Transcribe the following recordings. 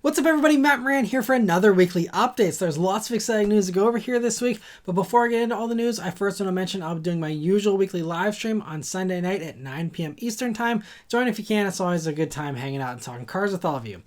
What's up everybody, Matt Moran here for another weekly update. So there's lots of exciting news to go over here this week, but before I get into all the news, I first want to mention I'll be doing my usual weekly live stream on Sunday night at 9 p.m. Eastern time. Join if you can, it's always a good time hanging out and talking cars with all of you.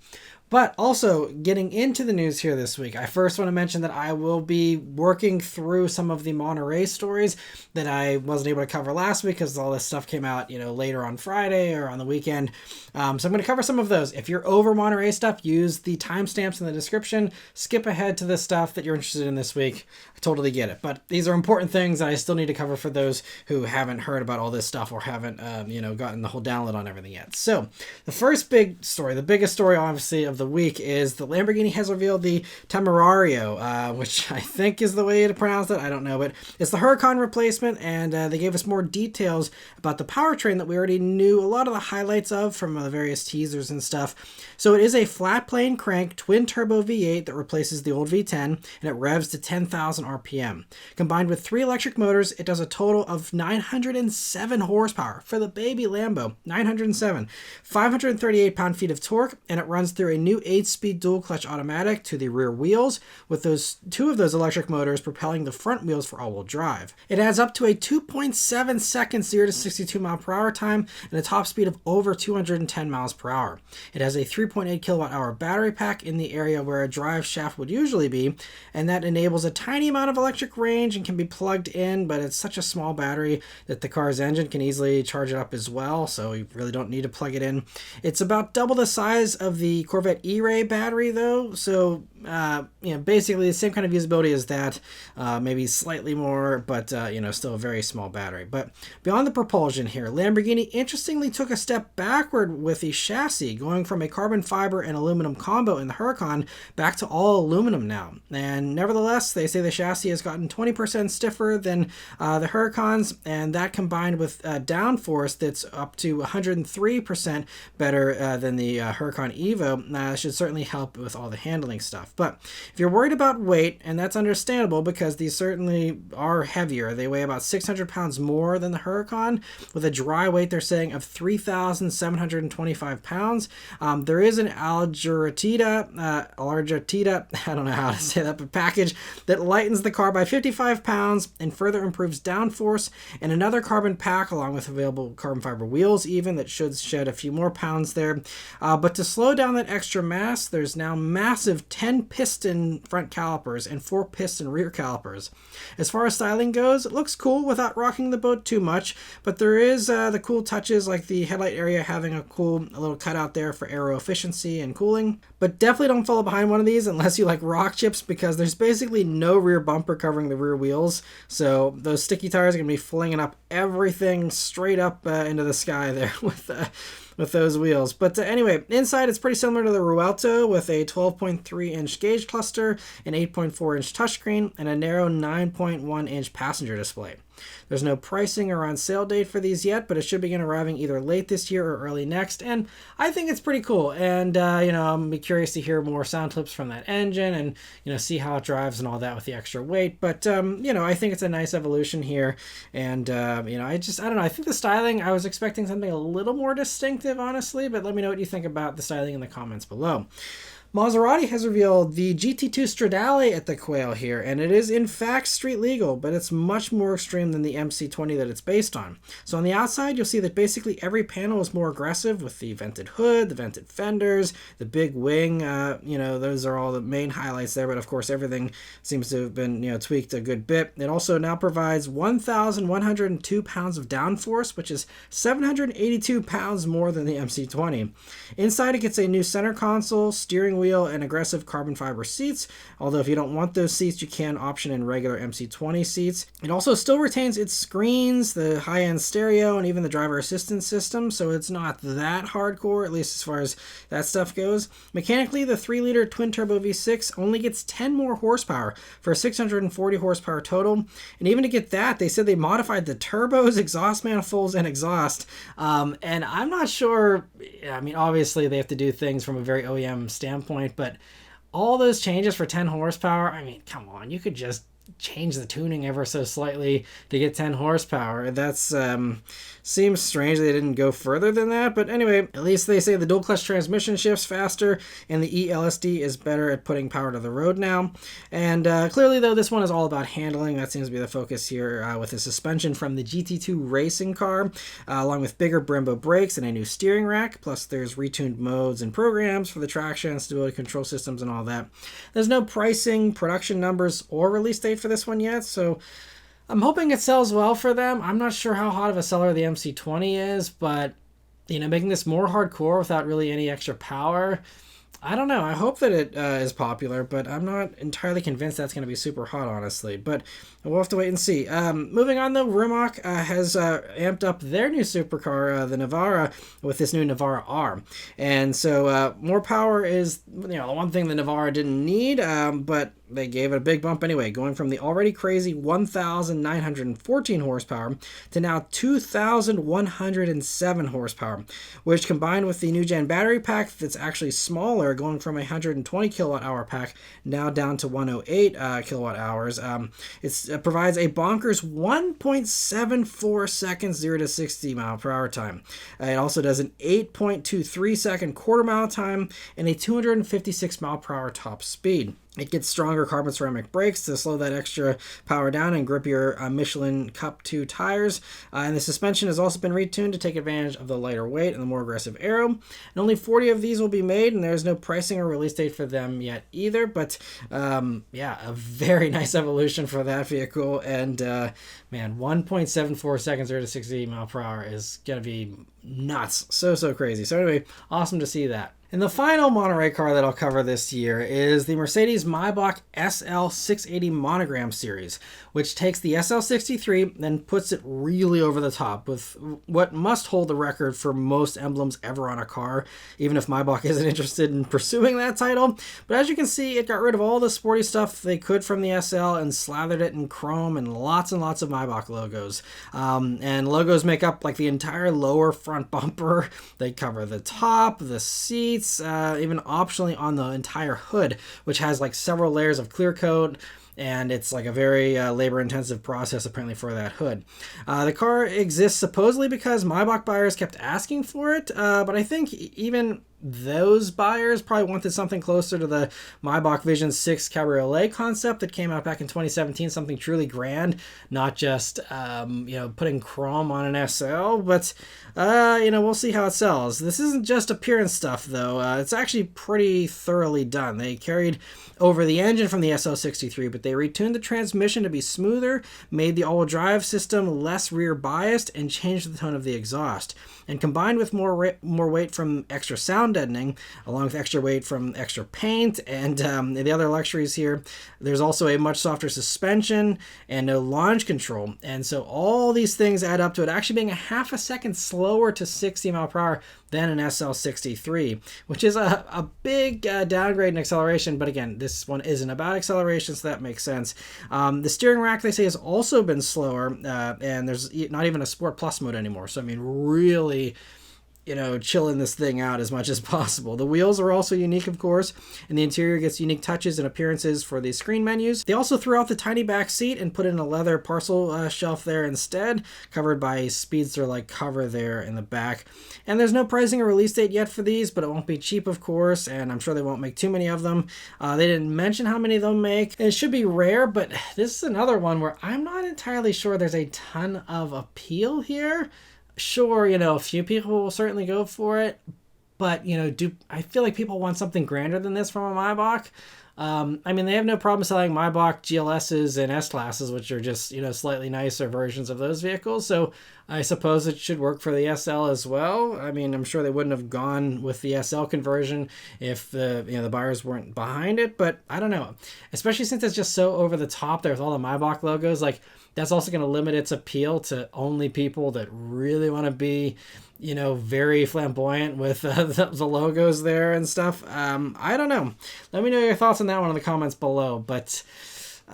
But also, getting into the news here this week, I first want to mention that I will be working through some of the Monterey stories that I wasn't able to cover last week because all this stuff came out, later on Friday or on the weekend. So I'm going to cover some of those. If you're over Monterey stuff, use the timestamps in the description. Skip ahead to the stuff that you're interested in this week. I totally get it. But these are important things that I still need to cover for those who haven't heard about all this stuff or haven't, gotten the whole download on everything yet. So the first big story, the biggest story, obviously, of the week is the Lamborghini has revealed the Temerario, which I think is the way to pronounce it. I don't know, but it's the Huracan replacement, and they gave us more details about the powertrain that we already knew a lot of the highlights of from the various teasers and stuff. So it is a flat plane crank twin turbo V8 that replaces the old V10, and it revs to 10,000 RPM. Combined with 3 electric motors, it does a total of 907 horsepower for the baby Lambo. 907, 538 pound-feet of torque, and it runs through a new 8-speed dual clutch automatic to the rear wheels, with those 2 of those electric motors propelling the front wheels for all-wheel drive. It adds up to a 2.7 second 0 to 62 mile per hour time and a top speed of over 210 miles per hour. It has a 3.8 kilowatt hour battery pack in the area where a drive shaft would usually be, and that enables a tiny amount of electric range and can be plugged in, but it's such a small battery that the car's engine can easily charge it up as well, so you really don't need to plug it in. It's about double the size of the Corvette E-Ray battery though, so basically the same kind of usability as that, maybe slightly more, but still a very small battery. But beyond the propulsion here, Lamborghini interestingly took a step backward with the chassis, going from a carbon fiber and aluminum combo in the Huracan back to all aluminum now. And nevertheless, they say the chassis has gotten 20% stiffer than the Huracans, and that combined with downforce that's up to 103% better than the Huracan Evo should certainly help with all the handling stuff. But if you're worried about weight, and that's understandable because these certainly are heavier, they weigh about 600 pounds more than the Huracan, with a dry weight they're saying of 3,725 pounds. There is an Algeratita, I don't know how to say that, but package that lightens the car by 55 pounds and further improves downforce, and another carbon pack along with available carbon fiber wheels even that should shed a few more pounds there. But to slow down that extra mass, there's now massive 10 piston front calipers and 4 piston rear calipers. As far as styling goes, it looks cool without rocking the boat too much, but there is the cool touches like the headlight area having a little cutout there for aero efficiency and cooling. But definitely don't follow behind one of these unless you like rock chips, because there's basically no rear bumper covering the rear wheels, so those sticky tires are going to be flinging up everything straight up into the sky there with those wheels. But anyway, inside it's pretty similar to the Ruelto with a 12.3 inch gauge cluster, an 8.4 inch touchscreen, and a narrow 9.1 inch passenger display. There's no pricing or on sale date for these yet, but it should begin arriving either late this year or early next, and I think it's pretty cool. And I'm going to be curious to hear more sound clips from that engine and see how it drives and all that with the extra weight. But I think it's a nice evolution here, and I don't know, I think the styling, I was expecting something a little more distinctive honestly, but let me know what you think about the styling in the comments below. Maserati has revealed the GT2 Stradale at the Quail here, and it is in fact street legal, but it's much more extreme than the MC20 that it's based on. So on the outside, you'll see that basically every panel is more aggressive with the vented hood, the vented fenders, the big wing, those are all the main highlights there, but of course everything seems to have been, tweaked a good bit. It also now provides 1,102 pounds of downforce, which is 782 pounds more than the MC20. Inside it gets a new center console, steering wheel, and aggressive carbon fiber seats, although if you don't want those seats you can option in regular MC20 seats. It also still retains its screens, the high-end stereo, and even the driver assistance system, so it's not that hardcore, at least as far as that stuff goes. Mechanically, the 3-liter twin-turbo V6 only gets 10 more horsepower for 640 horsepower total, and even to get that, they said they modified the turbos, exhaust manifolds, and exhaust, and I'm not sure, obviously they have to do things from a very OEM standpoint, but all those changes for 10 horsepower, come on, you could just change the tuning ever so slightly to get 10 horsepower. That's seems strange they didn't go further than that, but anyway, at least they say the dual clutch transmission shifts faster and the eLSD is better at putting power to the road now. And clearly though, this one is all about handling. That seems to be the focus here, with the suspension from the GT2 racing car, along with bigger Brembo brakes and a new steering rack, plus there's retuned modes and programs for the traction, stability control systems and all that. There's no pricing, production numbers, or release date for this one yet, so I'm hoping it sells well for them. I'm not sure how hot of a seller the MC20 is, but, you know, making this more hardcore without really any extra power, I don't know. I hope that it is popular, but I'm not entirely convinced that's going to be super hot, honestly. But we'll have to wait and see. Moving on, though, Rimac has amped up their new supercar, the Nevera, with this new Nevera R. And so more power is, you know, the one thing the Nevera didn't need, but they gave it a big bump anyway, going from the already crazy 1,914 horsepower to now 2,107 horsepower, which combined with the new gen battery pack that's actually smaller, going from a 120 kilowatt hour pack now down to 108 kilowatt hours, it provides a bonkers 1.74 seconds 0 to 60 mile per hour time. It also does an 8.23 second quarter mile time and a 256 mile per hour top speed. It gets stronger carbon ceramic brakes to slow that extra power down and grippier Michelin Cup 2 tires. And the suspension has also been retuned to take advantage of the lighter weight and the more aggressive aero. And only 40 of these will be made, and there's no pricing or release date for them yet either. But yeah, a very nice evolution for that vehicle. And man, 1.74 seconds 0 to 60 mile per hour is going to be nuts. So crazy. So anyway, awesome to see that. And the final Monterey car that I'll cover this year is the Mercedes-Maybach SL680 Monogram series, which takes the SL63 and puts it really over the top with what must hold the record for most emblems ever on a car, even if Maybach isn't interested in pursuing that title. But as you can see, it got rid of all the sporty stuff they could from the SL and slathered it in chrome and lots of Maybach logos. And logos make up like the entire lower front bumper. They cover the top, the seat, even optionally on the entire hood, which has like several layers of clear coat, and it's like a very labor-intensive process apparently for that hood. The car exists supposedly because Maybach buyers kept asking for it, but I think even those buyers probably wanted something closer to the Maybach Vision 6 Cabriolet concept that came out back in 2017, something truly grand, not just putting chrome on an SL. But we'll see how it sells. This isn't just appearance stuff though. It's actually pretty thoroughly done. They carried over the engine from the SL63, but they retuned the transmission to be smoother, made the all-wheel drive system less rear biased, and changed the tone of the exhaust. And combined with more weight from extra sound deadening, along with extra weight from extra paint and the other luxuries here, there's also a much softer suspension and no launch control. And so all these things add up to it actually being a half a second slower to 60 mile per hour than an SL63, which is a big downgrade in acceleration. But again, this one isn't about acceleration, so that makes sense. The steering rack, they say, has also been slower, and there's not even a Sport Plus mode anymore. So, I mean, really, chilling this thing out as much as possible. The wheels are also unique, of course, and the interior gets unique touches and appearances for the screen menus. They also threw out the tiny back seat and put in a leather parcel shelf there instead, covered by a speedster-like cover there in the back. And there's no pricing or release date yet for these, but it won't be cheap, of course, and I'm sure they won't make too many of them. They didn't mention how many they'll make. It should be rare, but this is another one where I'm not entirely sure there's a ton of appeal here. Sure, a few people will certainly go for it, but, I feel like people want something grander than this from a Maybach. They have no problem selling Maybach GLSs and S-Classes, which are just, slightly nicer versions of those vehicles, so I suppose it should work for the SL as well. I'm sure they wouldn't have gone with the SL conversion if the buyers weren't behind it, but I don't know. Especially since it's just so over the top there with all the Maybach logos, like, that's also going to limit its appeal to only people that really want to be, very flamboyant with the logos there and stuff. I don't know. Let me know your thoughts on that one in the comments below, but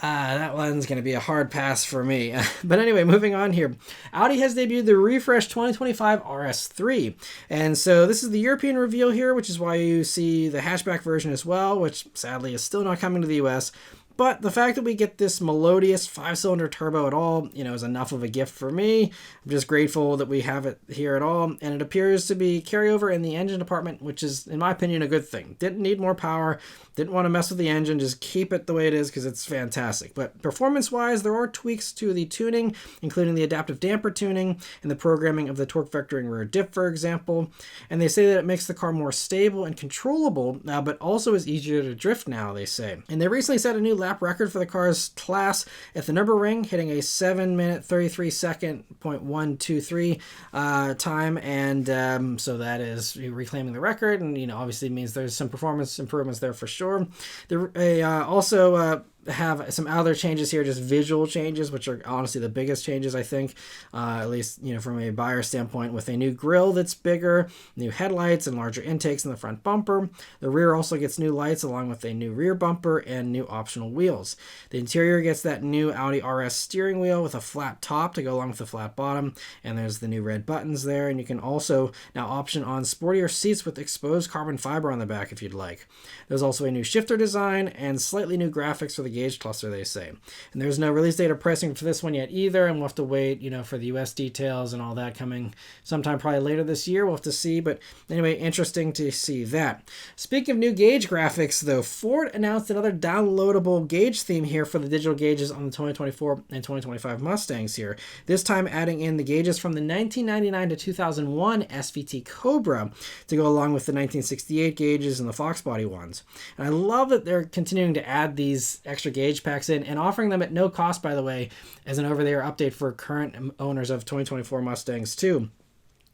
that one's going to be a hard pass for me. But anyway, moving on here. Audi has debuted the refreshed 2025 RS3. And so this is the European reveal here, which is why you see the hatchback version as well, which sadly is still not coming to the US. But the fact that we get this melodious 5-cylinder turbo at all, is enough of a gift for me. I'm just grateful that we have it here at all, and it appears to be carryover in the engine department, which is, in my opinion, a good thing. Didn't need more power, didn't want to mess with the engine, just keep it the way it is because it's fantastic. But performance-wise, there are tweaks to the tuning, including the adaptive damper tuning and the programming of the torque vectoring rear diff, for example. And they say that it makes the car more stable and controllable, but also is easier to drift now, they say. And they recently set a new lap record for the car's class at the Nürburgring, hitting a 7-minute 33-second .123 time, and so that is reclaiming the record, and obviously means there's some performance improvements there for sure. They also have some other changes here, just visual changes, which are honestly the biggest changes, I think, at least from a buyer standpoint, with a new grille that's bigger, new headlights, and larger intakes in the front bumper. The rear also gets new lights along with a new rear bumper and new optional wheels. The interior gets that new Audi RS steering wheel with a flat top to go along with the flat bottom, and there's the new red buttons there, and you can also now option on sportier seats with exposed carbon fiber on the back if you'd like. There's also a new shifter design and slightly new graphics for the gauge cluster, they say. And there's no release date or pricing for this one yet either, and we'll have to wait, for the US details and all that coming sometime probably later this year. We'll have to see, but anyway, interesting to see that. Speaking of new gauge graphics, though, Ford announced another downloadable gauge theme here for the digital gauges on the 2024 and 2025 Mustangs here, this time adding in the gauges from the 1999 to 2001 SVT Cobra to go along with the 1968 gauges and the Fox body ones. And I love that they're continuing to add these extra gauge packs in and offering them at no cost, by the way, as an over-the-air update for current owners of 2024 Mustangs too.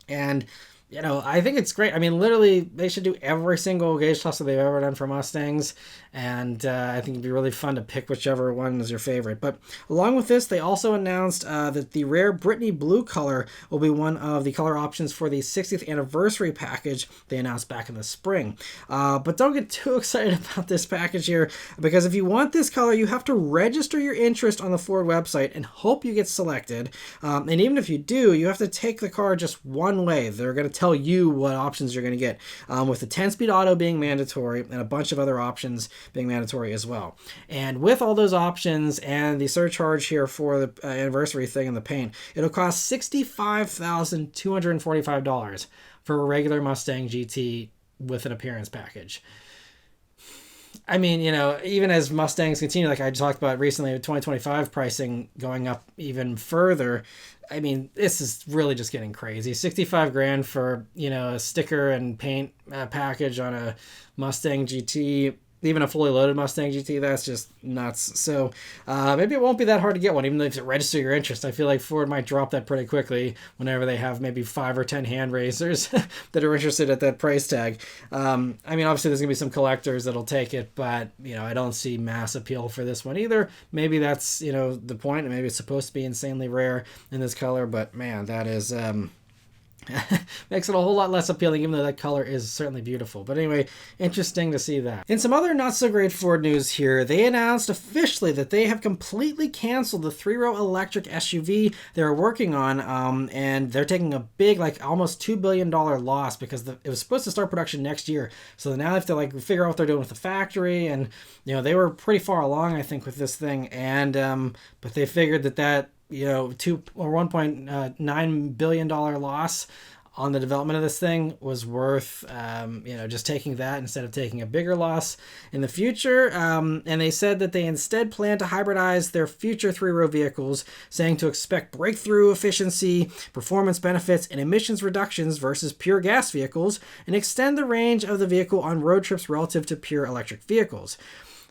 And I think it's great. I mean, literally, they should do every single gauge cluster they've ever done for Mustangs, and I think it'd be really fun to pick whichever one is your favorite. But along with this, they also announced that the rare Brittany Blue color will be one of the color options for the 60th anniversary package they announced back in the spring. But don't get too excited about this package here, because if you want this color, you have to register your interest on the Ford website and hope you get selected. And even if you do, you have to take the car just one way. They're going to tell you what options you're going to get, with the 10-speed auto being mandatory and a bunch of other options being mandatory as well. And with all those options and the surcharge here for the anniversary thing and the paint, it'll cost $65,245 for a regular Mustang GT with an appearance package. I mean, even as Mustangs continue, like I talked about recently with 2025 pricing going up even further, I mean, this is really just getting crazy. $65,000 for, a sticker and paint package on a Mustang GT, even a fully loaded Mustang GT, that's just nuts. So maybe it won't be that hard to get one, even though if you register your interest. I feel like Ford might drop that pretty quickly whenever they have maybe 5 or 10 hand raisers that are interested at that price tag. I mean, obviously there's going to be some collectors that'll take it, but, I don't see mass appeal for this one either. Maybe that's, the point, and maybe it's supposed to be insanely rare in this color, but man, that is... makes it a whole lot less appealing, even though that color is certainly beautiful. But anyway, interesting to see that. In some other not so great Ford news here, they announced officially that they have completely canceled the 3-row electric SUV they were working on, and they're taking a big, like almost $2 billion loss because it was supposed to start production next year. So now they have to figure out what they're doing with the factory, and they were pretty far along, I think, with this thing, and but they figured that $1.9 billion loss on the development of this thing was worth, just taking that instead of taking a bigger loss in the future. And they said that they instead plan to hybridize their future 3-row vehicles, saying to expect breakthrough efficiency, performance benefits, and emissions reductions versus pure gas vehicles, and extend the range of the vehicle on road trips relative to pure electric vehicles.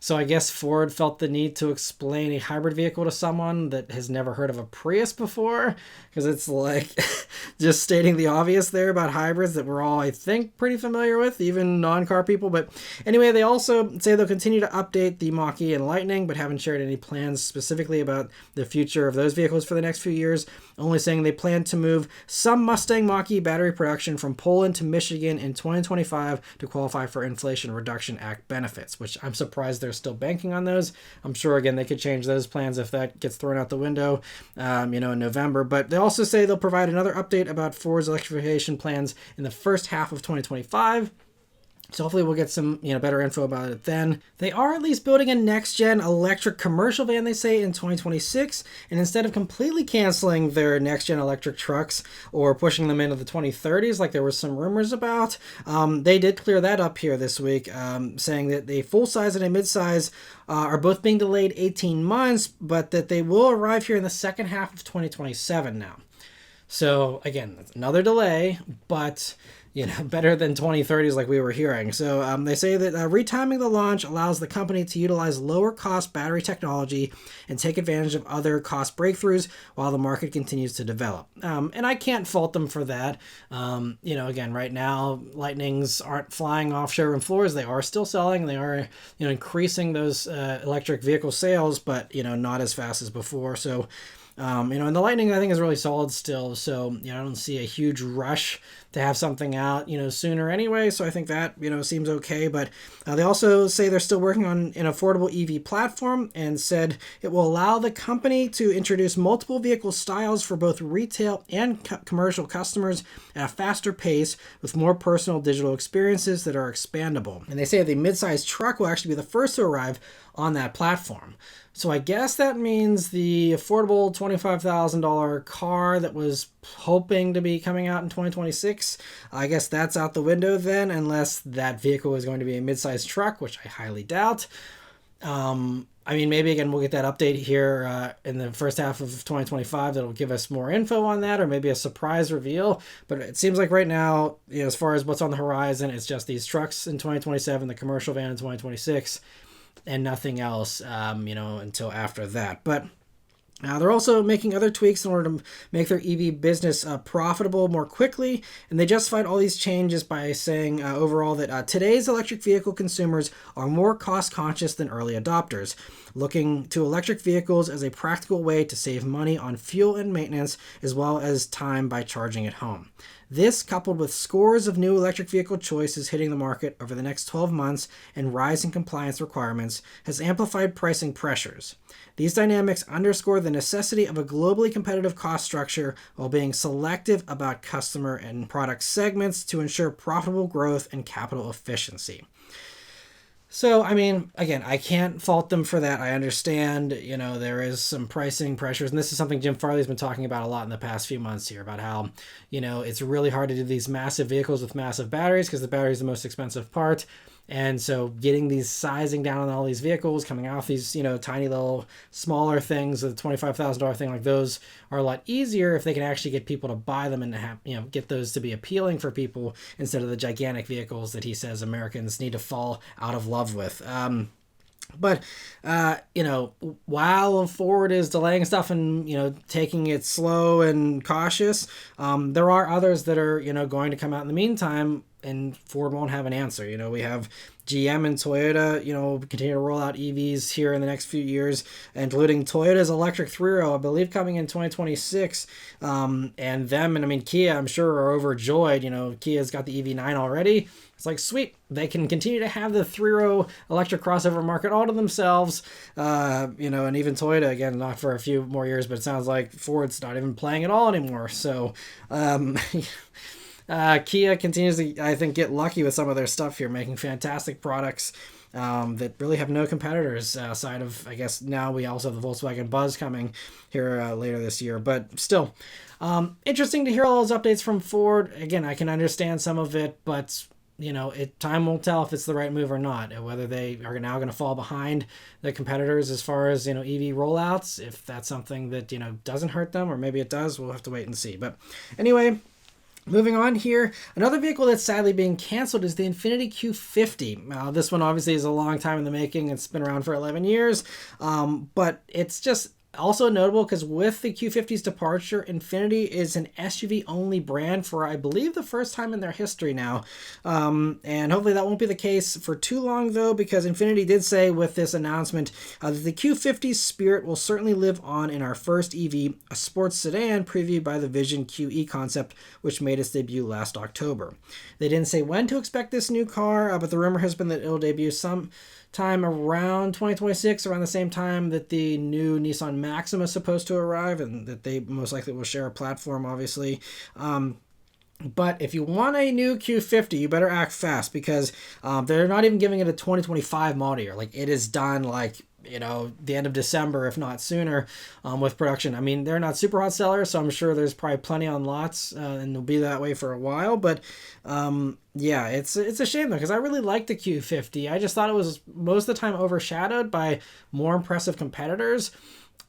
So I guess Ford felt the need to explain a hybrid vehicle to someone that has never heard of a Prius before, because it's like just stating the obvious there about hybrids that we're all, I think, pretty familiar with, even non-car people. But anyway, they also say they'll continue to update the Mach-E and Lightning, but haven't shared any plans specifically about the future of those vehicles for the next few years, only saying they plan to move some Mustang Mach-E battery production from Poland to Michigan in 2025 to qualify for Inflation Reduction Act benefits, which I'm surprised they're still banking on those. I'm sure, again, they could change those plans if that gets thrown out the window, in November. But they also say they'll provide another update about Ford's electrification plans in the first half of 2025. So hopefully we'll get some, better info about it then. They are at least building a next-gen electric commercial van, they say, in 2026. And instead of completely canceling their next-gen electric trucks or pushing them into the 2030s like there were some rumors about, they did clear that up here this week, saying that the full-size and a mid-size are both being delayed 18 months, but that they will arrive here in the second half of 2027 now. So again, that's another delay, but better than 2030s like we were hearing. So they say that retiming the launch allows the company to utilize lower cost battery technology and take advantage of other cost breakthroughs while the market continues to develop. And I can't fault them for that. Again, right now, Lightnings aren't flying off showroom floors. They are still selling. They are, increasing those electric vehicle sales, but, not as fast as before. So, and the Lightning I think is really solid still. So, I don't see a huge rush to have something out, sooner anyway. So I think that, seems okay. But they also say they're still working on an affordable EV platform and said it will allow the company to introduce multiple vehicle styles for both retail and commercial customers at a faster pace with more personal digital experiences that are expandable. And they say the midsize truck will actually be the first to arrive on that platform. So I guess that means the affordable $25,000 car that was hoping to be coming out in 2026, I guess that's out the window then, unless that vehicle is going to be a mid-sized truck, which I highly doubt. Maybe again, we'll get that update here in the first half of 2025 that'll give us more info on that, or maybe a surprise reveal. But it seems like right now, as far as what's on the horizon, it's just these trucks in 2027, the commercial van in 2026, and nothing else, until after that. But they're also making other tweaks in order to make their EV business profitable more quickly, and they justified all these changes by saying overall that today's electric vehicle consumers are more cost-conscious than early adopters, looking to electric vehicles as a practical way to save money on fuel and maintenance, as well as time by charging at home. This, coupled with scores of new electric vehicle choices hitting the market over the next 12 months and rising compliance requirements, has amplified pricing pressures. These dynamics underscore the necessity of a globally competitive cost structure while being selective about customer and product segments to ensure profitable growth and capital efficiency. So, again, I can't fault them for that. I understand, there is some pricing pressures, and this is something Jim Farley's been talking about a lot in the past few months here, about how, it's really hard to do these massive vehicles with massive batteries because the battery is the most expensive part. And so getting these sizing down on all these vehicles, coming off these, tiny little smaller things, the $25,000 thing like those are a lot easier if they can actually get people to buy them and have, get those to be appealing for people instead of the gigantic vehicles that he says Americans need to fall out of love with. But while Ford is delaying stuff and, taking it slow and cautious, there are others that are, going to come out in the meantime, and Ford won't have an answer. We have GM and Toyota, continue to roll out EVs here in the next few years, including Toyota's electric 3-row, I believe, coming in 2026. And them, and Kia, I'm sure, are overjoyed. Kia's got the EV9 already. It's like, sweet, they can continue to have the 3-row electric crossover market all to themselves. And even Toyota, again, not for a few more years, but it sounds like Ford's not even playing at all anymore. So, Kia continues to, I think, get lucky with some of their stuff here, making fantastic products that really have no competitors outside of, I guess, now we also have the Volkswagen Buzz coming here later this year. But still, interesting to hear all those updates from Ford. Again, I can understand some of it, but time will tell if it's the right move or not, whether they are now going to fall behind the competitors as far as, EV rollouts. If that's something that, doesn't hurt them, or maybe it does, we'll have to wait and see. But anyway, moving on here, another vehicle that's sadly being canceled is the Infiniti Q50. This one obviously is a long time in the making. It's been around for 11 years, but it's just also notable because with the Q50's departure, Infiniti is an SUV-only brand for, I believe, the first time in their history now. And hopefully that won't be the case for too long, though, because Infiniti did say with this announcement that the Q50's spirit will certainly live on in our first EV, a sports sedan previewed by the Vision QE concept, which made its debut last October. They didn't say when to expect this new car, but the rumor has been that it'll debut sometime around 2026, around the same time that the new Nissan Maxima is supposed to arrive, and that they most likely will share a platform, obviously. But if you want a new Q50, you better act fast, because they're not even giving it a 2025 model year. Like, it is done, like, the end of December, if not sooner, with production. I mean, they're not super hot sellers, so I'm sure there's probably plenty on lots, and they'll be that way for a while. But yeah, it's a shame though, because I really like the Q50. I just thought it was most of the time overshadowed by more impressive competitors.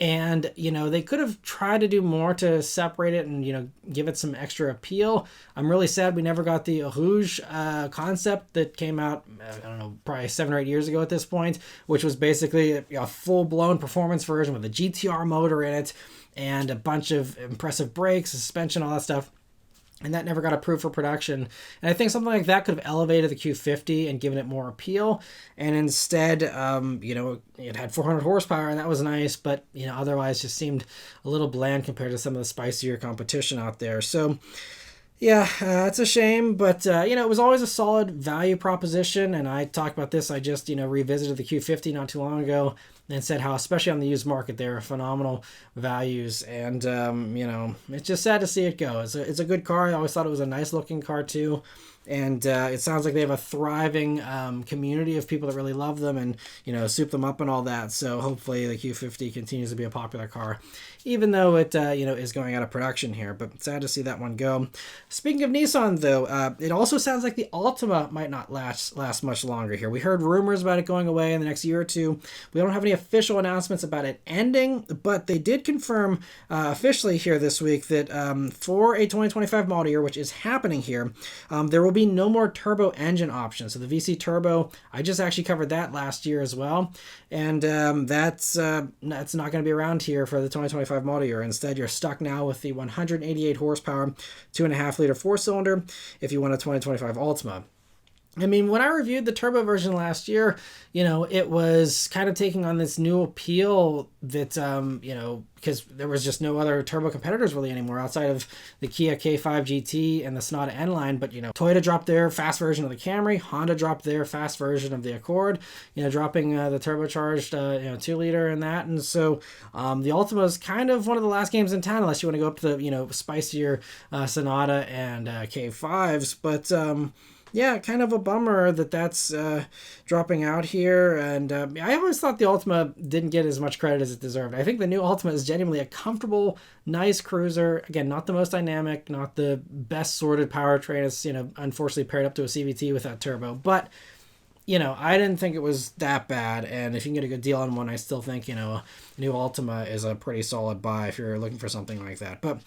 And, they could have tried to do more to separate it and, give it some extra appeal. I'm really sad we never got the Rouge concept that came out, I don't know, probably 7 or 8 years ago at this point, which was basically a full-blown performance version with a GTR motor in it and a bunch of impressive brakes, suspension, all that stuff. And that never got approved for production. And I think something like that could have elevated the Q50 and given it more appeal. And instead, it had 400 horsepower, and that was nice, but, otherwise just seemed a little bland compared to some of the spicier competition out there. So, yeah, it's a shame, but, it was always a solid value proposition. And I talked about this. I just, revisited the Q50 not too long ago and said how, especially on the used market, they are phenomenal values. And, it's just sad to see it go. It's a good car. I always thought it was a nice looking car too. And it sounds like they have a thriving community of people that really love them and, soup them up and all that. So hopefully the Q50 continues to be a popular car, even though it, is going out of production here. But sad to see that one go. Speaking of Nissan, though, it also sounds like the Altima might not last much longer here. We heard rumors about it going away in the next year or two. We don't have any official announcements about it ending, but they did confirm officially here this week that for a 2025 model year, which is happening here, there will be no more turbo engine options. So the VC Turbo, I just actually covered that last year as well. And that's not going to be around here for the 2025 model year. Instead, you're stuck now with the 188 horsepower, 2.5-liter four-cylinder if you want a 2025 Altima. I mean, when I reviewed the turbo version last year, it was kind of taking on this new appeal that, because there was just no other turbo competitors really anymore outside of the Kia K5 GT and the Sonata N-Line. But, Toyota dropped their fast version of the Camry, Honda dropped their fast version of the Accord, dropping the turbocharged, 2-liter and that. And so the Altima is kind of one of the last games in town, unless you want to go up to the, spicier Sonata and K5s. But, yeah, kind of a bummer that that's dropping out here. And I always thought the Altima didn't get as much credit as it deserved. I think the new Altima is genuinely a comfortable, nice cruiser. Again, not the most dynamic, not the best sorted powertrain. It's, unfortunately paired up to a CVT with that turbo. But, I didn't think it was that bad. And if you can get a good deal on one, I still think, a new Altima is a pretty solid buy if you're looking for something like that. But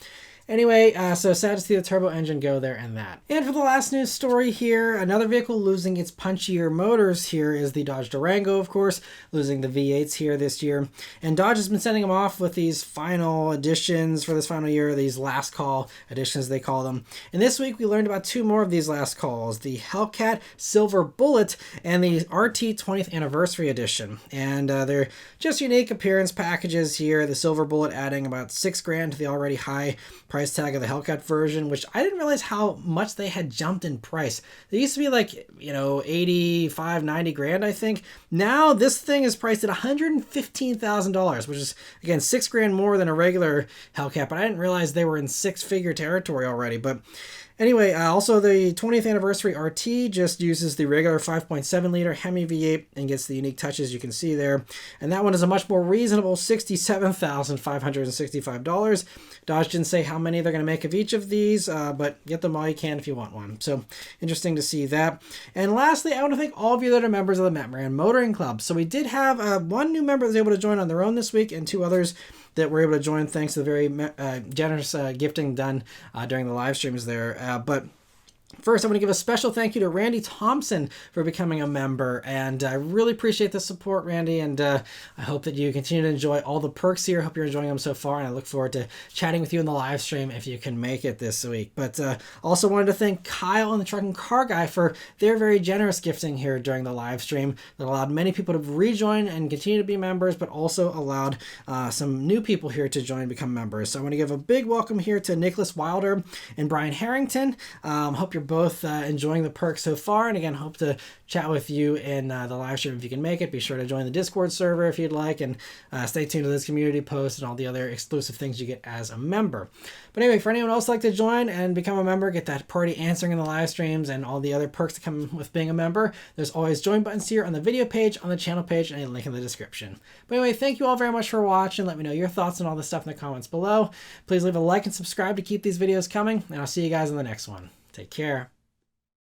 anyway, so sad to see the turbo engine go there and that. And for the last news story here, another vehicle losing its punchier motors here is the Dodge Durango, of course, losing the V8s here this year. And Dodge has been sending them off with these final editions for this final year, these last call editions they call them. And this week we learned about 2 more of these last calls, the Hellcat Silver Bullet and the RT 20th Anniversary Edition. And they're just unique appearance packages here, the Silver Bullet adding about $6,000 to the already high price tag of the Hellcat version, which I didn't realize how much they had jumped in price. They used to be like, 85, 90 grand, I think. Now this thing is priced at $115,000, which is, again, $6,000 more than a regular Hellcat, but I didn't realize they were in 6-figure territory already. But anyway, also the 20th Anniversary RT just uses the regular 5.7-liter Hemi V8 and gets the unique touches you can see there. And that one is a much more reasonable $67,565. Dodge didn't say how many they're going to make of each of these, but get them all you can if you want one. So interesting to see that. And lastly, I want to thank all of you that are members of the Maran Motoring Club. So we did have one new member that was able to join on their own this week, and 2 others that were able to join thanks to the very generous gifting done during the live streams there. But first, I want to give a special thank you to Randy Thompson for becoming a member, and I really appreciate the support, Randy, and I hope that you continue to enjoy all the perks here. I hope you're enjoying them so far, and I look forward to chatting with you in the live stream if you can make it this week. But also wanted to thank Kyle and the Truck and Car Guy for their very generous gifting here during the live stream that allowed many people to rejoin and continue to be members, but also allowed some new people here to join and become members. So I want to give a big welcome here to Nicholas Wilder and Brian Harrington. Hope you're you're both enjoying the perks so far. And again, hope to chat with you in the live stream if you can make it. Be sure to join the Discord server if you'd like, and stay tuned to this community post and all the other exclusive things you get as a member. But anyway, for anyone else like to join and become a member, get that party answering in the live streams and all the other perks that come with being a member, there's always join buttons here on the video page, on the channel page, and a link in the description. But anyway, thank you all very much for watching. Let me know your thoughts on all this stuff in the comments below. Please leave a like and subscribe to keep these videos coming, and I'll see you guys in the next one. Take care.